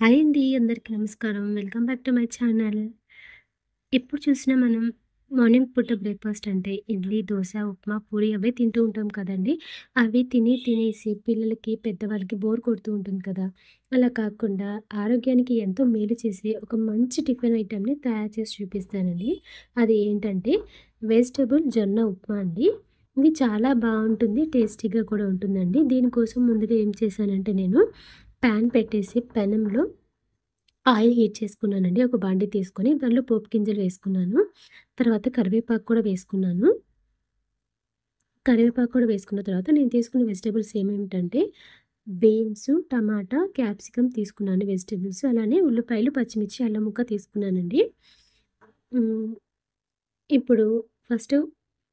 Hi అండి. అందరికీ నమస్కారం. Welcome back to my channel. ఎప్పుడు చూసినా మనం మార్నింగ్ పూట బ్రేక్‌ఫాస్ట్ అంటే ఇడ్లీ, దోస, ఉప్మా, పూరి అవే తింటూ ఉంటాం కదండీ! అవి తినేసి పిల్లలకి, పెద్దవాళ్ళకి బోర్ కొడుతూ ఉంటుంది కదా! అలా కాకుండా ఆరోగ్యానికి ఎంతో మేలు చేసే ఒక మంచి టిఫిన్ ఐటెమ్‌ని తయారు చేసి చూపిస్తానండి. అది ఏంటంటే వెజిటబుల్ జొన్న ఉప్మా అండి. ఇది చాలా బావుంటుంది. టేస్టీగా కూడా ఉంటుందండి. దీనికోసం ముందుగా ఏం చేశానంటే నేను పాన్ పెట్టేసి పెనంలో ఆయిల్ హీట్ చేసుకున్నానండి. ఒక బాండీ తీసుకొని దాంట్లో పోపు గింజలు వేసుకున్నాను. తర్వాత కరివేపాకు కూడా వేసుకున్నాను. కరివేపాకు కూడా వేసుకున్న తర్వాత నేను తీసుకున్న వెజిటబుల్స్ ఏమేమిటంటే బీన్స్, టమాటా, క్యాప్సికమ్ తీసుకున్నాను వెజిటబుల్స్. అలానే ఉల్లిపాయలు, పచ్చిమిర్చి, అల్లం ముక్క తీసుకున్నానండి. హ్మ్. ఇప్పుడు ఫస్ట్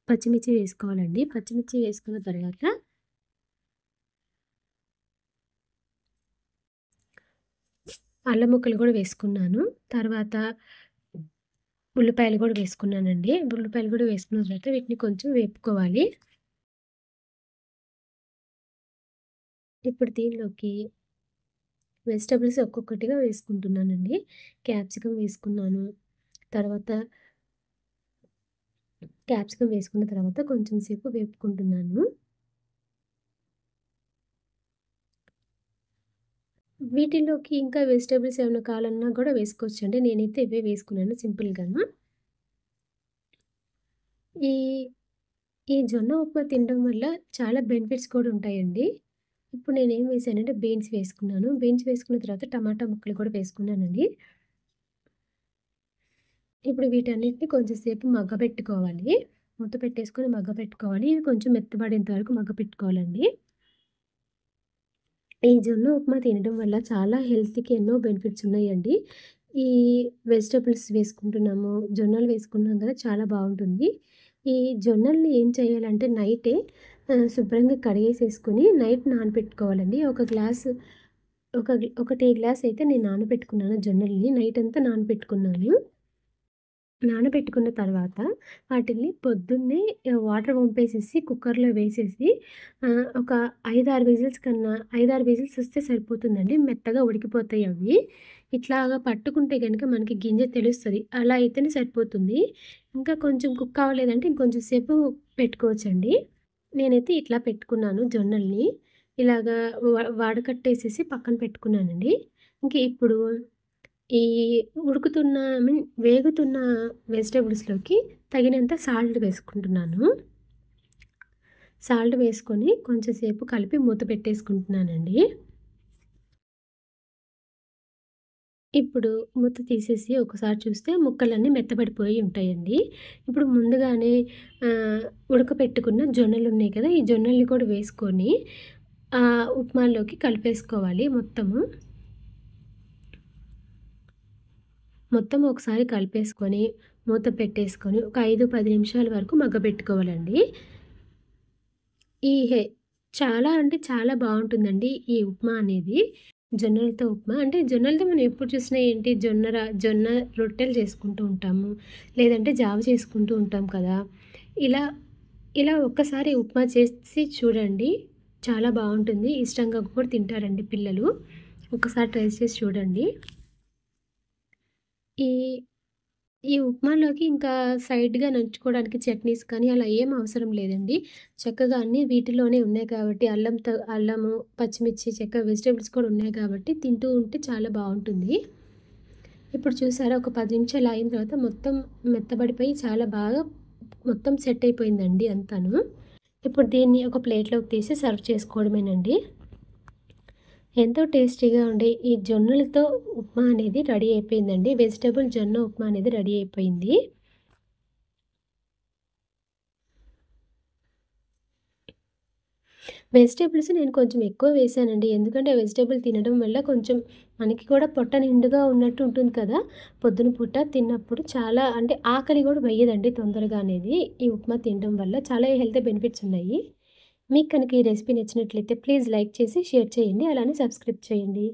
పచ్చిమిర్చి వేసుకోవాలండి. పచ్చిమిర్చి వేసుకున్న తర్వాత అల్లం ముక్కలు కూడా వేసుకున్నాను. తర్వాత ఉల్లిపాయలు కూడా వేసుకున్నానండి. ఉల్లిపాయలు కూడా వేసుకున్న తర్వాత వీటిని కొంచెం వేపుకోవాలి. ఇప్పుడు దీనిలోకి వెజిటబుల్స్ ఒక్కొక్కటిగా వేసుకుంటున్నానండి. క్యాప్సికమ్ వేసుకున్నాను. తర్వాత క్యాప్సికమ్ వేసుకున్న తర్వాత కొంచెం సేపు వేపుకుంటున్నాను. వీటిలోకి ఇంకా వెజిటబుల్స్ ఏమైనా కావాలన్నా కూడా వేసుకోవచ్చండి. నేనైతే ఇవే వేసుకున్నాను సింపుల్‌గాను. ఈ ఈ జొన్న ఉప్మా తినడం వల్ల చాలా బెనిఫిట్స్ కూడా ఉంటాయండి. ఇప్పుడు నేనేం వేసానంటే బీన్స్ వేసుకున్నాను. బీన్స్ వేసుకున్న తర్వాత టమాటా ముక్కలు కూడా వేసుకున్నానండి. ఇప్పుడు వీటన్నిటిని కొంచెం సేపు మగ్గబెట్టుకోవాలి. మూత పెట్టేసుకొని మగ్గబెట్టుకోవాలి. ఇవి కొంచెం మెత్తబడేంత వరకు మగ్గపెట్టుకోవాలండి. ఈ జొన్న ఉప్మా తినడం వల్ల చాలా హెల్త్‌కి ఎన్నో బెనిఫిట్స్ ఉన్నాయండి. ఈ వెజిటబుల్స్ వేసుకుంటున్నాము, జొన్నలు వేసుకున్నాం కదా! చాలా బావుంటుంది. ఈ జొన్నల్ని ఏం చేయాలంటే నైటే శుభ్రంగా కడిగేసేసుకొని నైట్ నానబెట్టుకోవాలండి. ఒక టీ గ్లాస్ అయితే నేను నానబెట్టుకున్నాను జొన్నల్ని. నైటంతా నానబెట్టుకున్నాను. నానబెట్టుకున్న తర్వాత వాటిల్ని పొద్దున్నే వాటర్ వంపేసేసి కుక్కర్‌లో వేసేసి ఒక 5, 6 విజిల్స్ వస్తే సరిపోతుందండి. మెత్తగా ఉడికిపోతాయి అవి. ఇట్లాగా పట్టుకుంటే గనుక మనకి గింజ తెలుస్తది. అలా అయితేనే సరిపోతుంది. ఇంకా కొంచెం కుక్ అవ్వలేదంటే ఇంకొంచెం సేపు పెట్టుకోవచ్చండి. నేనైతే ఇట్లా పెట్టుకున్నాను జొన్నల్ని. ఇలాగా వడకట్టేసేసి పక్కన పెట్టుకున్నానండి. ఇంక ఇప్పుడు ఈ ఉడుకుతున్న వేగుతున్న వెజిటబుల్స్‌లోకి తగినంత సాల్ట్ వేసుకుంటున్నాను. సాల్ట్ వేసుకొని కొంచెం సేపు కలిపి మూత పెట్టేసుకుంటున్నానండి. ఇప్పుడు మూత తీసేసి ఒకసారి చూస్తే ముక్కలన్నీ మెత్తబడిపోయి ఉంటాయండి. ఇప్పుడు ముందుగానే ఉడకపెట్టుకున్న జొన్నలున్నాయి కదా! ఈ జొన్నల్ని కూడా వేసుకొని ఉప్మాలోకి కలిపేసుకోవాలి మొత్తము. మొత్తం ఒకసారి కలిపేసుకొని, మూత పెట్టేసుకొని, ఒక 5, 10 నిమిషాల వరకు మగ్గబెట్టుకోవాలండి. ఈ హె చాలా అంటే చాలా బావుంటుందండి ఈ ఉప్మా అనేది. జొన్నలతో ఉప్మా. అంటే జొన్నలతో మనం ఎప్పుడు చూసినా ఏంటి జొన్న రొట్టెలు చేసుకుంటూ ఉంటాము. లేదంటే జావ చేసుకుంటూ ఉంటాం కదా! ఇలా, ఇలా ఒక్కసారి ఉప్మా చేసి చూడండి. చాలా బావుంటుంది. ఇష్టంగా కూడా తింటారండి పిల్లలు. ఒకసారి ట్రై చేసి చూడండి. ఈ ఈ ఉప్మాలోకి ఇంకా సైడ్‌గా నంచుకోవడానికి చట్నీస్ కానీ అలా ఏం అవసరం లేదండి. చక్కగా అన్నీ వీటిలోనే ఉన్నాయి కాబట్టి అల్లము, పచ్చిమిర్చి, చక్కగా వెజిటబుల్స్ కూడా ఉన్నాయి కాబట్టి తింటూ ఉంటే చాలా బావుంటుంది. ఇప్పుడు చూసారా ఒక 10 నిమిషాలు ఆగిన తర్వాత మొత్తం మెత్తబడిపోయి చాలా బాగా మొత్తం సెట్ అయిపోయిందండి అంతాను. ఇప్పుడు దీన్ని ఒక ప్లేట్‌లోకి తీసి సర్వ్ చేసుకోవడమేనండి. ఎంతో టేస్టీగా ఉండే ఈ జొన్నలతో ఉప్మా అనేది రెడీ అయిపోయిందండి. వెజిటబుల్ జొన్న ఉప్మా అనేది రెడీ అయిపోయింది. వెజిటబుల్స్ నేను కొంచెం ఎక్కువ వేశానండి. ఎందుకంటే వెజిటబుల్ తినడం వల్ల కొంచెం మనకి కూడా పొట్ట నిండుగా ఉన్నట్టు ఉంటుంది కదా! పొద్దున పూట తిన్నప్పుడు చాలా అంటే ఆకలి కూడా వేయదండి తొందరగా అనేది. ఈ ఉప్మా తినడం వల్ల చాలా హెల్త్ బెనిఫిట్స్ ఉన్నాయి. మీకు కనుక ఈ రెసిపీ నచ్చినట్లయితే ప్లీజ్ లైక్ చేసి షేర్ చేయండి. అలానే సబ్స్క్రైబ్ చేయండి.